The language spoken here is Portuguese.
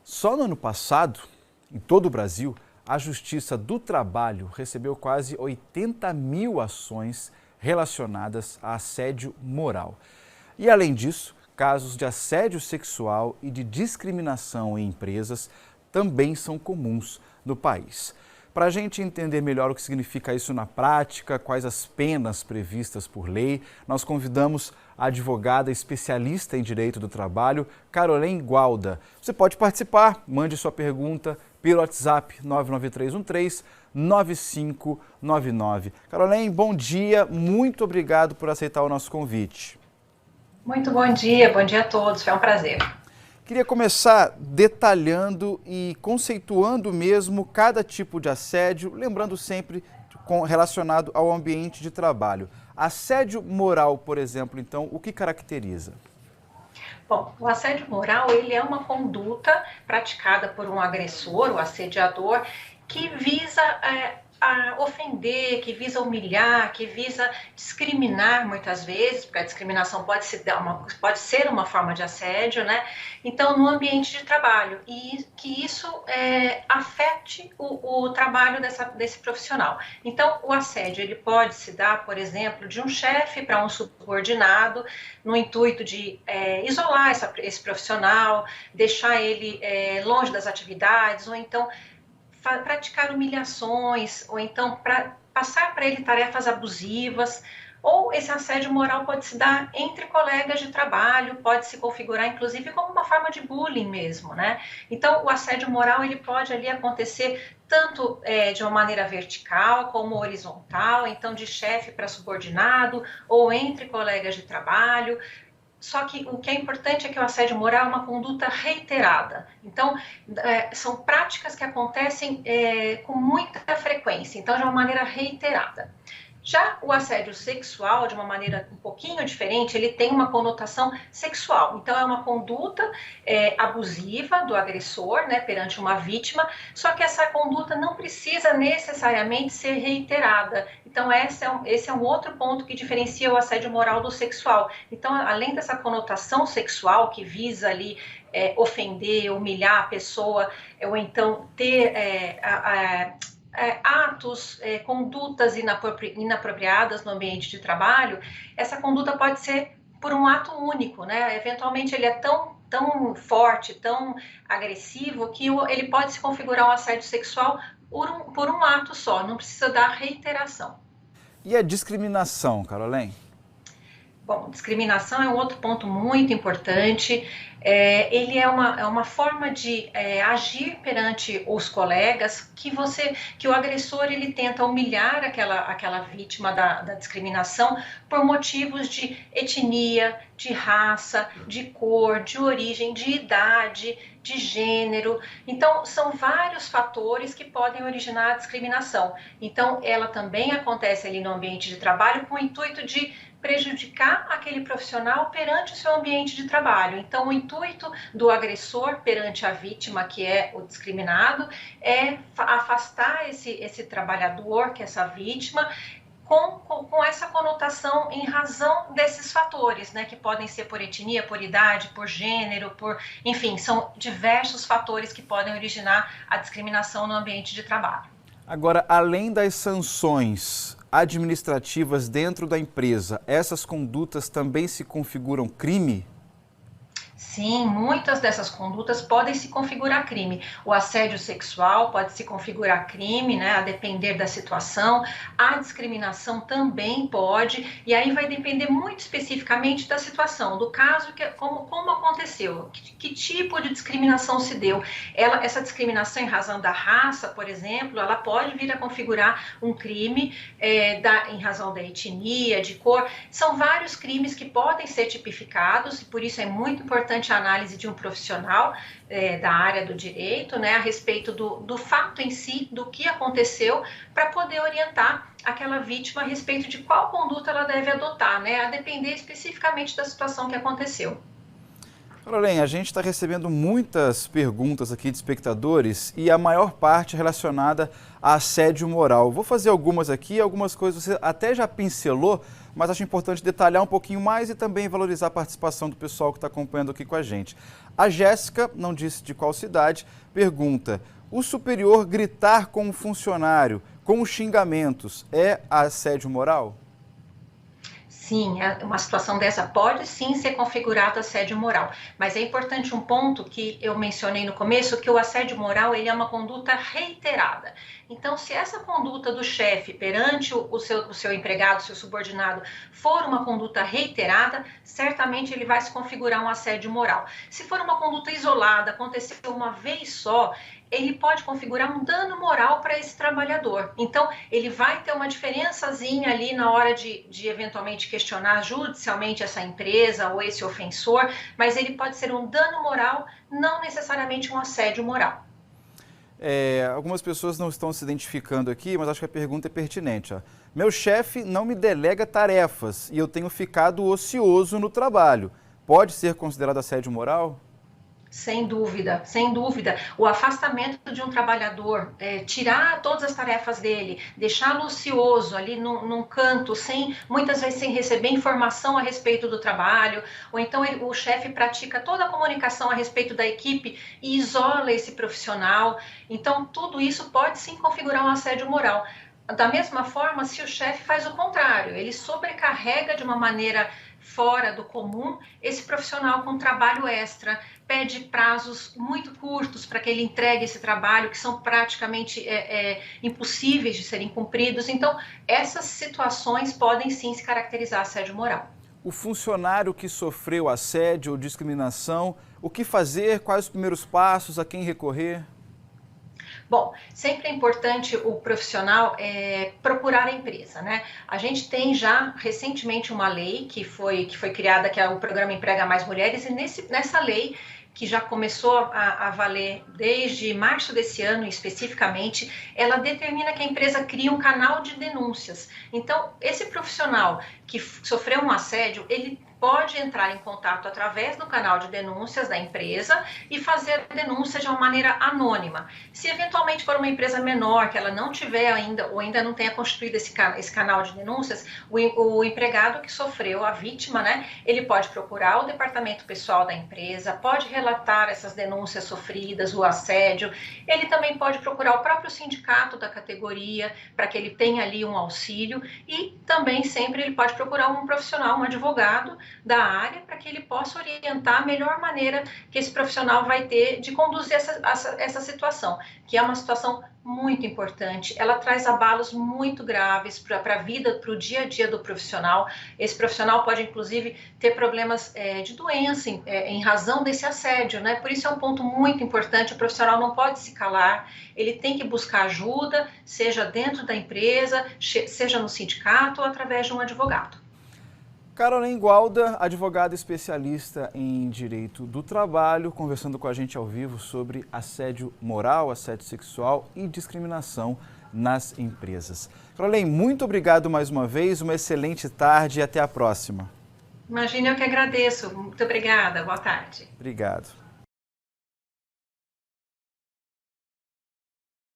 Só no ano passado, em todo o Brasil, a Justiça do Trabalho recebeu quase 80 mil ações relacionadas a assédio moral. E, além disso, casos de assédio sexual e de discriminação em empresas também são comuns no país. Para a gente entender melhor o que significa isso na prática, quais as penas previstas por lei, nós convidamos a advogada especialista em direito do trabalho, Carolém Gualda. Você pode participar, mande sua pergunta pelo WhatsApp 99313-9599. Carolém, bom dia, muito obrigado por aceitar o nosso convite. Muito bom dia a todos, foi um prazer. Queria começar detalhando e conceituando mesmo cada tipo de assédio, lembrando sempre relacionado ao ambiente de trabalho. Assédio moral, por exemplo, então, o que caracteriza? Bom, o assédio moral ele é uma conduta praticada por um agressor, o assediador, que visa a ofender, que visa humilhar, que visa discriminar muitas vezes, porque a discriminação pode ser uma forma de assédio, né? Então, no ambiente de trabalho, e que isso afete o trabalho desse profissional. Então, o assédio ele pode se dar, por exemplo, de um chefe para um subordinado, no intuito de isolar esse profissional, deixar ele longe das atividades, ou então praticar humilhações, ou então passar para ele tarefas abusivas, ou esse assédio moral pode se dar entre colegas de trabalho, pode se configurar inclusive como uma forma de bullying mesmo, né? Então o assédio moral ele pode ali acontecer tanto de uma maneira vertical como horizontal, então de chefe para subordinado, ou entre colegas de trabalho. Só que o que é importante é que o assédio moral é uma conduta reiterada. Então, são práticas que acontecem com muita frequência, então de uma maneira reiterada. Já o assédio sexual, de uma maneira um pouquinho diferente, ele tem uma conotação sexual. Então, é uma conduta abusiva do agressor, né, perante uma vítima, só que essa conduta não precisa necessariamente ser reiterada. Então, esse é um outro ponto que diferencia o assédio moral do sexual. Então, além dessa conotação sexual que visa ali ofender, humilhar a pessoa, ou então ter atos, condutas inapropriadas no ambiente de trabalho, essa conduta pode ser por um ato único, né? Eventualmente ele é tão forte, tão agressivo, que ele pode se configurar um assédio sexual por um ato só, não precisa dar reiteração. E a discriminação, Carolém? Bom, discriminação é um outro ponto muito importante. Ele é uma forma de agir perante os colegas que o agressor ele tenta humilhar aquela vítima da discriminação por motivos de etnia, de raça, de cor, de origem, de idade, de gênero. Então, são vários fatores que podem originar a discriminação. Então, ela também acontece ali no ambiente de trabalho com o intuito de prejudicar aquele profissional perante o seu ambiente de trabalho. Então, o intuito do agressor perante a vítima, que é o discriminado, é afastar esse trabalhador, que é essa vítima, com essa conotação em razão desses fatores, né, que podem ser por etnia, por idade, por gênero, enfim, são diversos fatores que podem originar a discriminação no ambiente de trabalho. Agora, além das sanções administrativas dentro da empresa, essas condutas também se configuram crime? Sim, muitas dessas condutas podem se configurar crime. O assédio sexual pode se configurar crime, né, a depender da situação. A discriminação também pode, e aí vai depender muito especificamente da situação, do caso, como aconteceu, que tipo de discriminação se deu. Essa discriminação em razão da raça, por exemplo, ela pode vir a configurar um crime em razão da etnia, de cor. São vários crimes que podem ser tipificados, e por isso é muito importante a análise de um profissional da área do direito, né, a respeito do fato em si, do que aconteceu, para poder orientar aquela vítima a respeito de qual conduta ela deve adotar, né, a depender especificamente da situação que aconteceu. Carolém, a gente está recebendo muitas perguntas aqui de espectadores e a maior parte relacionada a assédio moral. Vou fazer algumas aqui, algumas coisas você até já pincelou, mas acho importante detalhar um pouquinho mais e também valorizar a participação do pessoal que está acompanhando aqui com a gente. A Jéssica, não disse de qual cidade, pergunta: o superior gritar com um funcionário com xingamentos é assédio moral? Sim, uma situação dessa pode sim ser configurado assédio moral, mas é importante um ponto que eu mencionei no começo, que o assédio moral ele é uma conduta reiterada. Então, se essa conduta do chefe perante o seu empregado, seu subordinado, for uma conduta reiterada, certamente ele vai se configurar um assédio moral. Se for uma conduta isolada, aconteceu uma vez só, ele pode configurar um dano moral para esse trabalhador. Então, ele vai ter uma diferençazinha ali na hora de eventualmente questionar judicialmente essa empresa ou esse ofensor, mas ele pode ser um dano moral, não necessariamente um assédio moral. Algumas pessoas não estão se identificando aqui, mas acho que a pergunta é pertinente. Ó. Meu chefe não me delega tarefas e eu tenho ficado ocioso no trabalho. Pode ser considerado assédio moral? Sem dúvida, sem dúvida. O afastamento de um trabalhador, tirar todas as tarefas dele, deixá-lo ocioso ali num canto, muitas vezes sem receber informação a respeito do trabalho, ou então o chefe pratica toda a comunicação a respeito da equipe e isola esse profissional. Então, tudo isso pode sim configurar um assédio moral. Da mesma forma, se o chefe faz o contrário, ele sobrecarrega de uma maneira fora do comum esse profissional com trabalho extra, pede prazos muito curtos para que ele entregue esse trabalho, que são praticamente impossíveis de serem cumpridos. Então, essas situações podem sim se caracterizar assédio moral. O funcionário que sofreu assédio ou discriminação, o que fazer, quais os primeiros passos, a quem recorrer? Bom, sempre é importante o profissional procurar a empresa, né? A gente tem já recentemente uma lei que foi criada, que é o Programa Emprega Mais Mulheres, e nessa lei, que já começou a valer desde março desse ano especificamente, ela determina que a empresa crie um canal de denúncias. Então, esse profissional que sofreu um assédio, ele pode entrar em contato através do canal de denúncias da empresa e fazer a denúncia de uma maneira anônima. Se eventualmente for uma empresa menor, que ela não tiver ainda, ou ainda não tenha constituído esse canal de denúncias, o empregado que sofreu, a vítima, né, ele pode procurar o departamento pessoal da empresa, pode relatar essas denúncias sofridas, o assédio, ele também pode procurar o próprio sindicato da categoria, para que ele tenha ali um auxílio, e também sempre ele pode procurar um profissional, um advogado da área, para que ele possa orientar a melhor maneira que esse profissional vai ter de conduzir essa situação, que é uma situação muito importante. Ela traz abalos muito graves para a vida, para o dia a dia do profissional. Esse profissional pode, inclusive, ter problemas de doença em razão desse assédio, né? Por isso é um ponto muito importante, o profissional não pode se calar, ele tem que buscar ajuda, seja dentro da empresa, seja no sindicato ou através de um advogado. Caroline Gualda, advogada especialista em direito do trabalho, conversando com a gente ao vivo sobre assédio moral, assédio sexual e discriminação nas empresas. Caroline, muito obrigado mais uma vez, uma excelente tarde e até a próxima. Imagina, eu que agradeço. Muito obrigada, boa tarde. Obrigado.